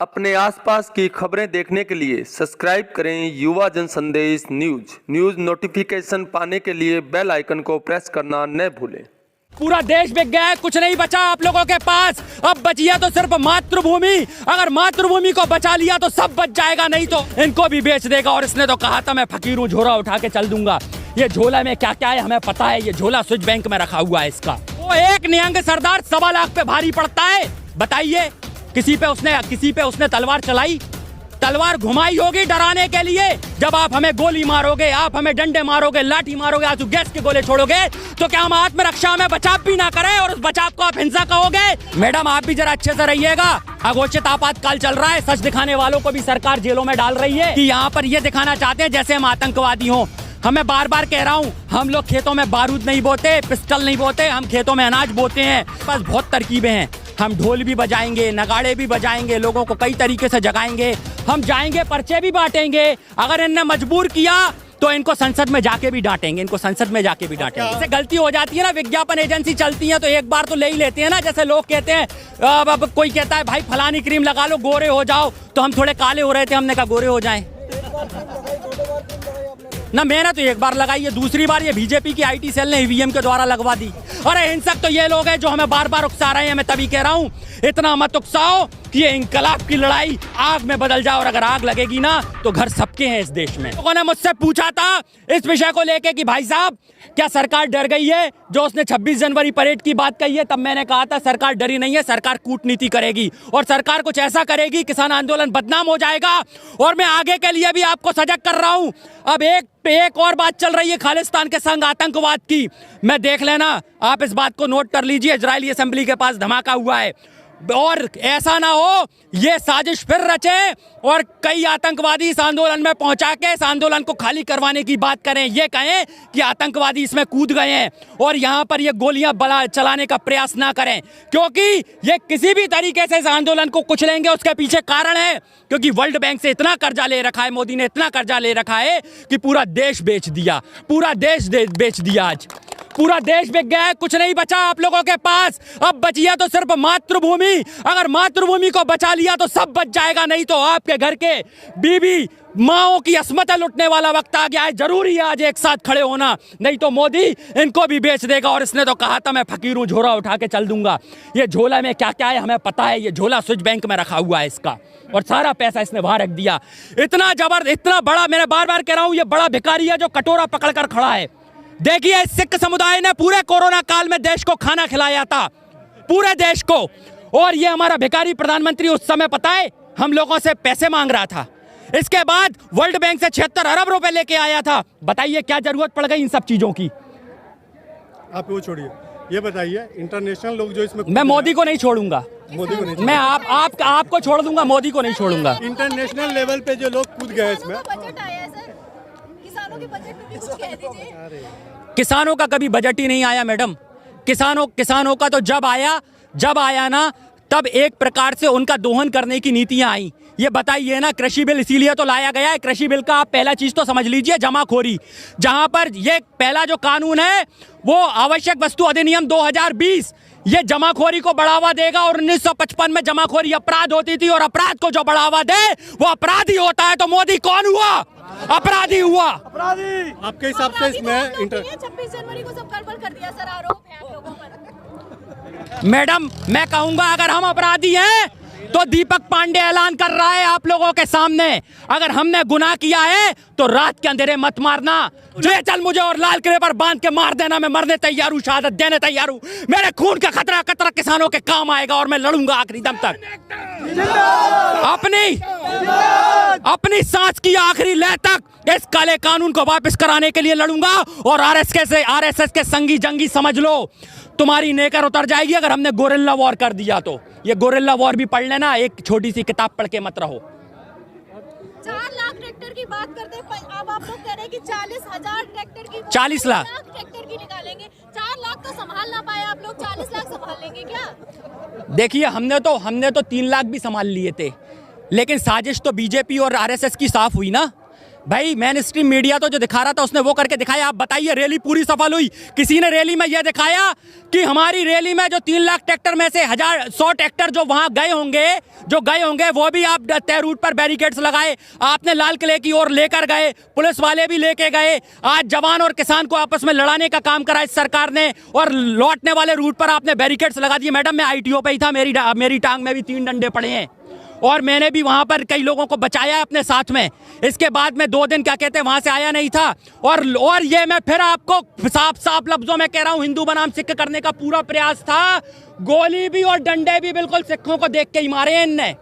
अपने आसपास की खबरें देखने के लिए सब्सक्राइब करें युवा जन संदेश न्यूज नोटिफिकेशन पाने के लिए बेल आइकन को प्रेस करना न भूलें। पूरा देश बिक गया है, कुछ नहीं बचा आप लोगों के पास। अब बची है तो सिर्फ मातृभूमि। अगर मातृभूमि को बचा लिया तो सब बच जाएगा, नहीं तो इनको भी बेच देगा। और इसने तो कहा था मैं फकीर हूँ, झोला उठा के चल दूंगा। ये झोला में क्या क्या है हमें पता है। ये झोला स्विच बैंक में रखा हुआ है इसका। वो एक निहंग सरदार 1.25 लाख पे भारी पड़ता है। बताइए किसी पे उसने तलवार चलाई, तलवार घुमाई होगी डराने के लिए। जब आप हमें गोली मारोगे, आप हमें डंडे मारोगे, लाठी मारोगे, आंसू गैस के गोले छोड़ोगे, तो क्या हम आत्मरक्षा में बचाव भी ना करें और उस बचाव को आप हिंसा कहोगे? मैडम आप भी जरा अच्छे से रहिएगा। अघोषित आपातकाल चल रहा है। सच दिखाने वालों को भी सरकार जेलों में डाल रही है कि यहाँ पर ये दिखाना चाहते हैं जैसे हम आतंकवादी हों। हमें बार बार कह रहा हूँ, हम लोग खेतों में बारूद नहीं बोते, पिस्टल नहीं बोते, हम खेतों में अनाज बोते हैं। बस बहुत तरकीबें हैं। हम ढोल भी बजाएंगे, नगाड़े भी बजाएंगे, लोगों को कई तरीके से जगाएंगे। हम जाएंगे, पर्चे भी बांटेंगे। अगर इनने मजबूर किया तो इनको संसद में जाके भी डांटेंगे, इससे गलती हो जाती है ना, विज्ञापन एजेंसी चलती है तो एक बार तो ले ही लेते हैं ना। जैसे लोग कहते हैं, अब कोई कहता है भाई फलानी क्रीम लगा लो गोरे हो जाओ, तो हम थोड़े काले हो रहे थे, हमने कहा गोरे हो जाएं ना। मैंने तो एक बार लगाई है, दूसरी बार ये बीजेपी की आईटी सेल ने ईवीएम के द्वारा लगवा दी। अरे हिंसक तो ये लोग हैं जो हमें बार बार उकसा रहे हैं। मैं तभी कह रहा हूँ इतना मत उकसाओ कि ये इंकलाब की लड़ाई आग में बदल जाए। और अगर आग लगेगी ना तो घर सबके हैं इस देश में। लोगों ने मुझसे पूछा था इस विषय को लेके कि भाई साहब क्या सरकार डर गई है जो उसने 26 जनवरी परेड की बात कही है। तब मैंने कहा था सरकार डरी नहीं है, सरकार कूटनीति करेगी और सरकार कुछ ऐसा करेगी किसान आंदोलन बदनाम हो जाएगा। और मैं आगे के लिए भी आपको सजग कर रहा हूं। अब एक और बात चल रही है खालिस्तान के संग आतंकवाद की। मैं देख लेना, आप इस बात को नोट कर लीजिए। इजरायली असेंबली के पास धमाका हुआ है और ऐसा ना हो ये साजिश फिर रचे और कई आतंकवादी इस आंदोलन में पहुंचा के इस आंदोलन को खाली करवाने की बात करें। ये कहें कि आतंकवादी इसमें कूद गए हैं और यहाँ पर ये गोलियां चलाने का प्रयास ना करें, क्योंकि ये किसी भी तरीके से इस आंदोलन को कुचलेंगे। उसके पीछे कारण है क्योंकि वर्ल्ड बैंक से इतना कर्जा ले रखा है, मोदी ने इतना कर्जा ले रखा है कि पूरा देश बेच दिया। आज पूरा देश बिक गया है, कुछ नहीं बचा आप लोगों के पास। अब बची है तो सिर्फ मातृभूमि। अगर मातृभूमि को बचा लिया तो सब बच जाएगा, नहीं तो आपके घर के बीबी माओ की अस्मतें लुटने वाला वक्त आ गया है। जरूरी है आज एक साथ खड़े होना, नहीं तो मोदी इनको भी बेच देगा। और इसने तो कहा था मैं फकीर हूँ, झोला उठा के चल दूंगा। ये झोला में क्या क्या है हमें पता है। ये झोला स्विच बैंक में रखा हुआ है इसका और सारा पैसा इसने बाहर रख दिया। इतना बड़ा, मैंने बार बार कह रहा हूँ, ये बड़ा भिखारी है जो कटोरा पकड़ कर खड़ा है। देखिए सिख समुदाय ने पूरे कोरोना काल में देश को खाना खिलाया था, पूरे देश को। और ये हमारा भिखारी प्रधानमंत्री उस समय पता है हम लोगों से पैसे मांग रहा था। इसके बाद वर्ल्ड बैंक से 76 अरब रुपए लेके आया था। बताइए क्या जरूरत पड़ गई इन सब चीजों की? आप वो छोड़िए, ये बताइए इंटरनेशनल लोग जो इसमें, मैं मोदी को नहीं छोड़ूंगा, मैं आपको छोड़ दूंगा, मोदी को नहीं छोड़ूंगा। इंटरनेशनल लेवल पे जो लोग कूद गए इसमें, किसानों का कभी बजट ही नहीं आया मैडम। किसानों का तो जब आया ना तब एक प्रकार से उनका दोहन करने की नीतियां आई। ये बताइए ना, कृषि बिल इसीलिए तो लाया गया है। कृषि बिल का आप पहला चीज तो समझ लीजिए जमाखोरी। जहां पर ये पहला जो कानून है वो आवश्यक वस्तु अधिनियम 2020, ये जमाखोरी को बढ़ावा देगा। और 1955 में जमाखोरी अपराध होती थी और अपराध को जो बढ़ावा दे वो अपराधी होता है। तो मोदी कौन हुआ? अपराधी हुआ। आपके हिसाब से इसमें 26 जनवरी को सब गड़बड़ कर दिया सर, आरोप है आप लोगों पर। मैडम मैं कहूंगा अगर हम अपराधी हैं तो दीपक पांडे ऐलान कर रहा है आप लोगों के सामने, अगर हमने गुनाह किया है तो रात के अंधेरे मत मारना। ले चल मुझे और लाल किले पर बांध के मार देना, मैं मरने तैयार हूँ, शहादत देने तैयार हूँ। मेरे खून का खतरा किसानों के काम आएगा और मैं लड़ूंगा आखिरी दम तक। अपनी सांस की आखिरी लय तक इस काले कानून को वापस कराने के लिए लड़ूंगा। और आरएसएस के संगी जंगी समझ लो, तुम्हारी नेकर उतर जाएगी अगर हमने गोरिल्ला वॉर कर दिया तो। ये गोरिल्ला वॉर भी पढ़ लेना, एक छोटी सी किताब पढ़ के मत रहो। 4 लाख ट्रैक्टर की बात करते हैं, अब आप लोग कह रहे हैं कि 40,000 ट्रैक्टर की, 40 लाख ट्रैक्टर की निकालेंगे। 4 लाख तो संभाल ना पाए आप लोग, 40 लाख संभाल लेंगे क्या? देखिए हमने तो 3 लाख भी संभाल लिए थे, लेकिन साजिश तो बीजेपी और आरएसएस की साफ हुई ना। भाई मेन स्ट्रीम मीडिया तो जो दिखा रहा था उसने वो करके दिखाया। आप बताइए रैली पूरी सफल हुई? किसी ने रैली में यह दिखाया कि हमारी रैली में जो 3 लाख ट्रैक्टर में से 100 ट्रैक्टर जो वहां गए होंगे वो भी आप तय रूट पर बैरिकेड्स लगाए, आपने लाल किले की ओर लेकर गए, पुलिस वाले भी लेके गए। आज जवान और किसान को आपस में लड़ाने का काम करा इस सरकार ने, और लौटने वाले रूट पर आपने बैरिकेड्स लगा दिए। मैडम मैं ITO पे ही था, मेरी टांग में भी 3 डंडे पड़े हैं और मैंने भी वहां पर कई लोगों को बचाया है अपने साथ में। इसके बाद में 2 दिन क्या कहते हैं वहां से आया नहीं था। और ये मैं फिर आपको साफ लफ्जों में कह रहा हूं, हिंदू बनाम सिख करने का पूरा प्रयास था। गोली भी और डंडे भी बिल्कुल सिखों को देख के ही मारे इनने।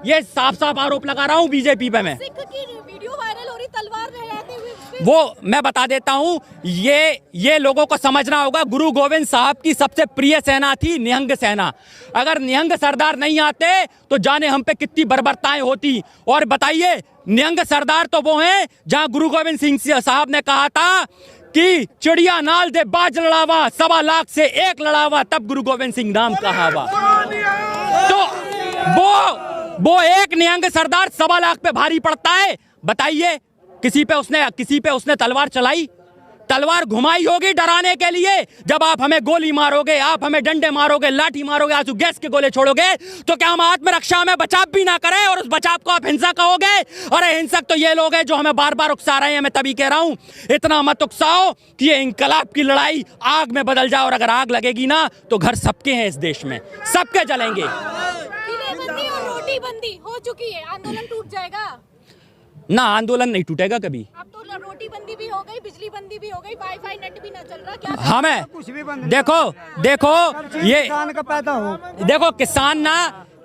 ये साफ आरोप लगा रहा हूं बीजेपी पे मैं। सिख की वीडियो वायरल हो रही, तलवार लहराते हुए, वो मैं बता देता हूं, ये लोगों को समझना होगा। गुरु गोविंद साहब की सबसे प्रिय सेना थी निहंग सेना। अगर निहंग सरदार नहीं आते तो जाने हम पे कितनी बर्बरताएं होती। और बताइए निहंग सरदार तो वो हैं जहां गुरु गोविंद सिंह साहब ने कहा था कि चिड़िया नाल दे बाज लड़ावा, 1.25 लाख से 1 लड़ावा, तब गुरु गोविंद सिंह नाम कहावा। तो वो एक निहंग सरदार 1.25 लाख पे भारी पड़ता है। बताइए किसी पे उसने तलवार चलाई? तलवार घुमाई होगी डराने के लिए। जब आप हमें गोली मारोगे, आप हमें डंडे मारोगे, लाठी मारोगे, आंसू गैस के गोले छोड़ोगे, तो क्या हम आत्मरक्षा में बचाव भी ना करें और उस बचाव को आप हिंसा कहोगे? अरे हिंसक तो ये लोग हैं जो हमें बार बार उकसा रहे हैं। मैं तभी कह रहा हूं इतना मत उकसाओ कि ये इंकलाब की लड़ाई आग में बदल जाए। और अगर आग लगेगी ना तो घर सबके हैं इस देश में, सबके जलेंगे। किलेबंदी और रोटी बंदी हो चुकी है, आंदोलन टूट जाएगा ना? आंदोलन नहीं टूटेगा कभी। अब तो रोटी बंदी भी हो गई, बिजली बंदी भी हो गई, वाईफाई नेट भी ना चल रहा। क्या हमें कुछ भी बंद देखो ये किसान का पैदा हो। देखो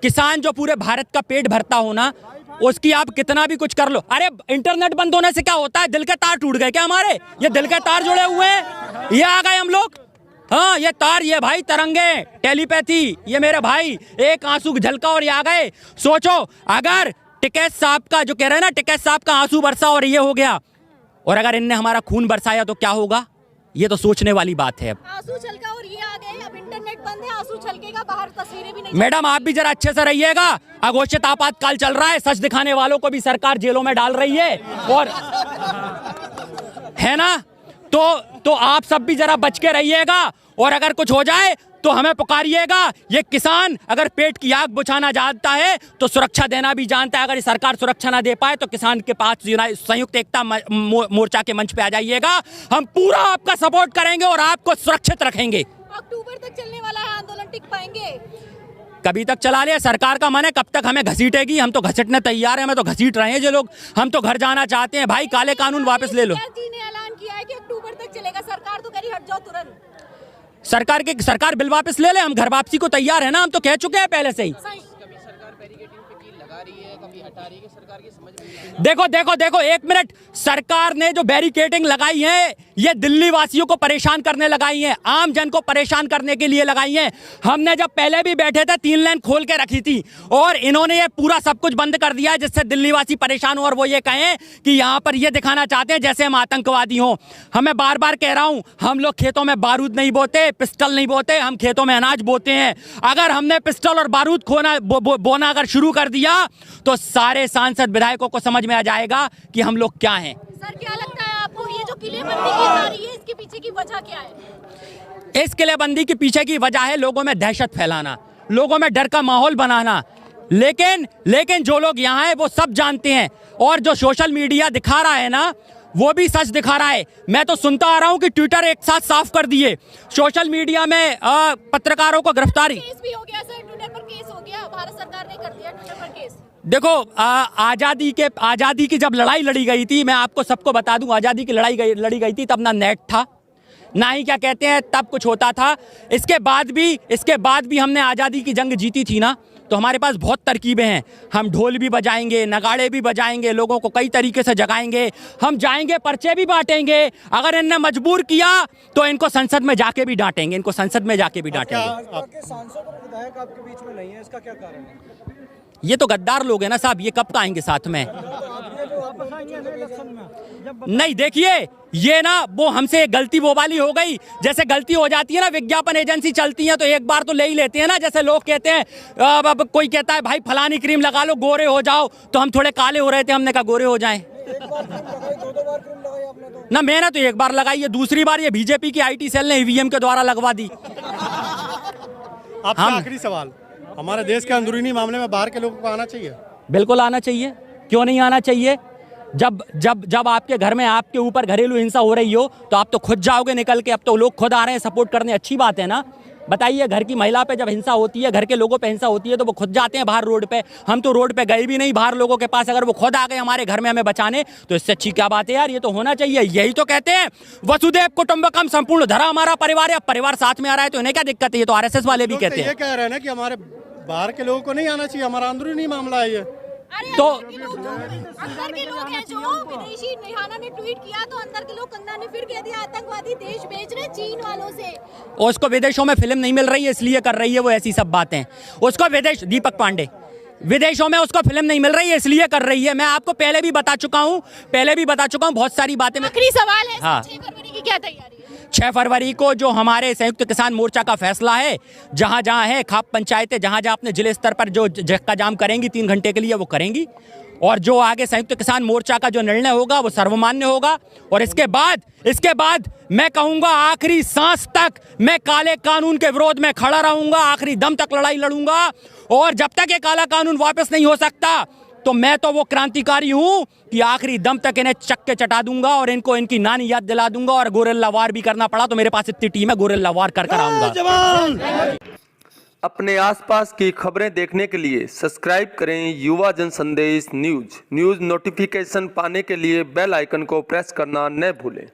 किसान जो पूरे भारत का पेट भरता हो ना, उसकी आप कितना भी कुछ कर लो। अरे इंटरनेट बंद होने से क्या होता है? दिल के तार टूट गए क्या हमारे? ये दिल के तार जुड़े हुए हैं, ये आ गए हम लोग। हाँ ये तार, ये भाई तरंगे, टेलीपैथी, ये मेरे भाई एक आंसू झलका और ये आ गए। सोचो अगर टिकैत साहब का जो कह रहे हैं ना, टिकैत साहब का आंसू बरसा और ये हो गया, और अगर इनने हमारा खून बरसाया तो क्या होगा? ये तो सोचने वाली बात है। आंसू छलका और ये आ गए, अब इंटरनेट बंद है, आंसू छलकेगा, बाहर तस्वीरें भी नहीं। मैडम आप भी जरा अच्छे से रहिएगा। अघोषित आपातकाल चल रहा है, सच दिखाने वालों को भी सरकार जेलों में डाल रही है, और है ना? तो आप सब भी जरा बच के रहिएगा, और अगर कुछ हो जाए तो हमें पुकारिएगा। ये किसान अगर पेट की आग बुझाना जानता है तो सुरक्षा देना भी जानता है। अगर ये सरकार सुरक्षा ना दे पाए तो किसान के पास संयुक्त एकता मोर्चा के मंच पे आ जाइएगा। हम पूरा आपका सपोर्ट करेंगे और आपको सुरक्षित रखेंगे। अक्टूबर तक चलने वाला है आंदोलन, टिक पाएंगे? कभी तक चला ले, सरकार का मन है, कब तक हमें घसीटेगी? हम तो घसीटने तैयार हैं, हमें तो घसीट रहे हैं ये लोग। हम तो घर जाना चाहते हैं भाई, काले कानून वापस ले लो। जी ने ऐलान किया है कि अक्टूबर तक चलेगा, सरकार तो करी हट जाओ तुरंत। सरकार बिल वापस ले ले, हम घर वापसी को तैयार है ना, हम तो कह चुके हैं पहले से ही। देखो 1 मिनट, सरकार ने जो बैरिकेडिंग लगाई है ये दिल्ली वासियों को परेशान करने लगाई है, आम जन को परेशान करने के लिए लगाई है। हमने जब पहले भी बैठे थे 3 लेन खोल के रखी थी, और इन्होंने ये पूरा सब कुछ बंद कर दिया है जिससे दिल्ली वासी परेशान हो। और वो ये कहें कि यहाँ पर ये दिखाना चाहते हैं जैसे हम आतंकवादी हों। हमें बार बार कह रहा हूँ, हम लोग खेतों में बारूद नहीं बोते, पिस्टल नहीं बोते, हम खेतों में अनाज बोते हैं। अगर हमने पिस्टल और बारूद बोना अगर शुरू कर दिया तो सारे सांसद विधायकों को समझ में आ जाएगा कि हम लोग क्या हैं। सर क्या लगता है आपको, ये जो किलेबंदी की जा रही है इसके पीछे की वजह क्या है? इस किलेबंदी के पीछे की वजह है लोगों में दहशत फैलाना, लोगों में डर का माहौल बनाना। लेकिन जो लोग यहाँ हैं वो सब जानते हैं, और जो सोशल मीडिया दिखा रहा है ना वो भी सच दिखा रहा है। मैं तो सुनता आ रहा हूँ कि ट्विटर एक साथ साफ कर दिए, सोशल मीडिया में पत्रकारों को गिरफ्तारी। केस भी हो गया सर, ट्विटर पर केस हो गया, भारत सरकार ने कर दिया ट्विटर पर केस। देखो आजादी की जब लड़ाई लड़ी गई थी, मैं आपको सबको बता दूं, आजादी की लड़ी गई थी तब ना नेट था, ना ही क्या कहते हैं तब कुछ होता था। इसके बाद भी हमने आज़ादी की जंग जीती थी ना, तो हमारे पास बहुत तरकीबें हैं। हम ढोल भी बजाएंगे, नगाड़े भी बजाएंगे, लोगों को कई तरीके से जगाएंगे, हम जाएंगे पर्चे भी बांटेंगे। अगर इनने मजबूर किया तो इनको संसद में जाके भी डांटेंगे, इनको संसद में जाके भी डांटेंगे। आपके सांसद और विधायक आपके बीच में नहीं है, इसका क्या कारण है? ये तो गद्दार लोग हैं ना साहब, ये कब आएंगे साथ में? नहीं देखिए, ये ना वो हमसे गलती वो वाली हो गई, जैसे गलती हो जाती है ना, विज्ञापन एजेंसी चलती है तो एक बार तो ले ही लेते हैं ना। जैसे लोग कहते हैं, अब कोई कहता है भाई फलानी क्रीम लगा लो गोरे हो जाओ, तो हम थोड़े काले हो रहे थे, हमने कहा गोरे हो जाएं। एक बार क्रीम लगाई, दो बार क्रीम लगाई आपने तो। ना मैंने तो एक बार लगाई है, दूसरी बार ये बीजेपी की आईटी सेल ने ईवीएम के द्वारा लगवा दी। आपसे आखिरी सवाल, हमारे देश के अंदरूनी मामले में बाहर के लोगों को आना चाहिए? बिल्कुल आना चाहिए, क्यों नहीं आना चाहिए। जब जब जब आपके घर में आपके ऊपर घरेलू हिंसा हो रही हो तो आप तो खुद जाओगे निकल के, अब तो लोग खुद आ रहे हैं सपोर्ट करने, अच्छी बात है ना। बताइए, घर की महिला पे जब हिंसा होती है, घर के लोगों पे हिंसा होती है तो वो खुद जाते हैं बाहर रोड पे। हम तो रोड पे गए भी नहीं बाहर लोगों के पास, अगर वो खुद आ गए हमारे घर में हमें बचाने तो इससे अच्छी क्या बात है यार, ये तो होना चाहिए। यही तो कहते हैं वसुदेव कुटुंबकम, संपूर्ण धरा हमारा परिवार है। अब परिवार साथ में आ रहा है तो इन्हें क्या दिक्कत है, ये तो आरएसएस वाले भी कहते हैं। ये कह रहे हैं ना कि हमारे बाहर के लोगों को नहीं आना चाहिए, हमारा अंदरूनी मामला है ये। अरे तो अंदर के लोग हैं जो विदेशी, निहाना ने ट्वीट किया तो अंदर के लोग, कंगना ने फिर कह दिया आतंकवादी देश भेज रहे चीन वालों से। उसको विदेशों में फिल्म नहीं मिल रही है इसलिए कर रही है वो ऐसी सब बातें। उसको विदेश, दीपक पांडे, विदेशों में उसको फिल्म नहीं मिल रही है इसलिए कर रही है। मैं आपको पहले भी बता चुका हूँ बहुत सारी बातें। आखिरी सवाल है, हाँ। 6 फरवरी की क्या तैयारी है? 6 फरवरी को जो हमारे संयुक्त किसान मोर्चा का फैसला है, जहां जहां है खाप पंचायतें, जहां जहां अपने जिले स्तर पर जो चक्का जाम करेंगी 3 घंटे के लिए वो करेंगी, और जो आगे संयुक्त किसान मोर्चा का जो निर्णय होगा वो सर्वमान्य होगा। और इसके बाद मैं कहूंगा आखिरी सांस तक मैं काले कानून के विरोध में खड़ा रहूंगा, आखिरी दम तक लड़ाई लड़ूंगा। और जब तक ये काला कानून वापस नहीं हो सकता तो मैं तो वो क्रांतिकारी हूं कि आखिरी दम तक इन्हें चक्के चटा दूंगा और इनको इनकी नानी याद दिला दूंगा। और गोरिल्ला वार भी करना पड़ा तो मेरे पास इतनी टीम है, गोरिल्ला वार कर आऊंगा। अपने आसपास की खबरें देखने के लिए सब्सक्राइब करें युवा जन संदेश न्यूज नोटिफिकेशन पाने के लिए बेल आइकन को प्रेस करना न भूलें।